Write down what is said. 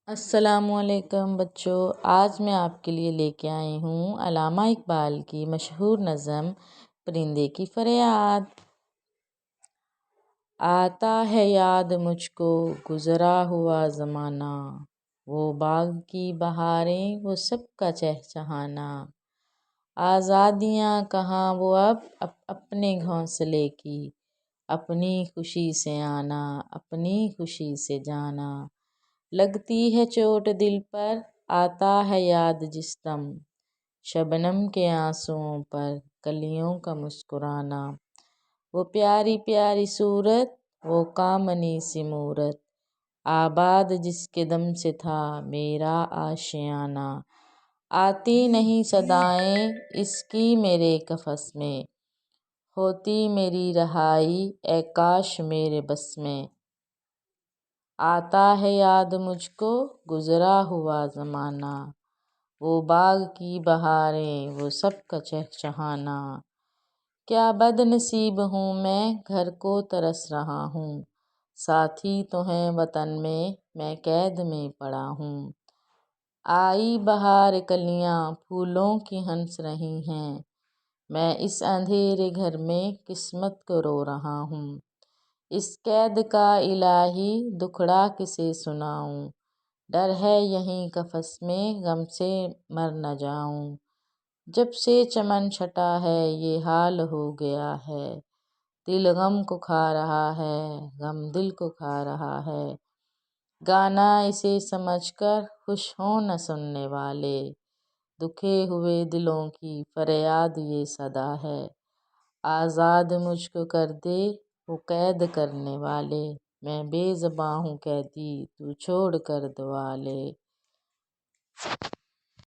السلام علیکم بچوں، آج میں آپ کے لیے لے کے آئی ہوں علامہ اقبال کی مشہور نظم پرندے کی فریاد۔ آتا ہے یاد مجھ کو گزرا ہوا زمانہ، وہ باغ کی بہاریں وہ سب کا چہچہانا، آزادیاں کہاں وہ اب اپنے گھونسلے کی، اپنی خوشی سے آنا اپنی خوشی سے جانا، لگتی ہے چوٹ دل پر آتا ہے یاد جس دم، شبنم کے آنسوؤں پر کلیوں کا مسکرانا، وہ پیاری پیاری صورت وہ کامنی سی مورت، آباد جس کے دم سے تھا میرا آشیانہ، آتی نہیں صدائیں اس کی میرے قفس میں، ہوتی میری رہائی اے کاش میرے بس میں، آتا ہے یاد مجھ کو گزرا ہوا زمانہ، وہ باغ کی بہاریں وہ سب کا چہچہانا، کیا بد نصیب ہوں میں گھر کو ترس رہا ہوں، ساتھی تو ہیں وطن میں قید میں پڑا ہوں، آئی بہار کلیاں پھولوں کی ہنس رہی ہیں، میں اس اندھیرے گھر میں قسمت کو رو رہا ہوں، اس قید کا الہی دکھڑا کسے سناؤں، ڈر ہے یہیں قفس میں غم سے مر نہ جاؤں، جب سے چمن چھٹا ہے یہ حال ہو گیا ہے، دل غم کو کھا رہا ہے غم دل کو کھا رہا ہے، گانا اسے سمجھ کر خوش ہوں نہ سننے والے، دکھے ہوئے دلوں کی فریاد یہ صدا ہے، آزاد مجھ کو کر دے وہ قید کرنے والے، میں بے زباں ہوں قیدی تو چھوڑ کر دعا لے۔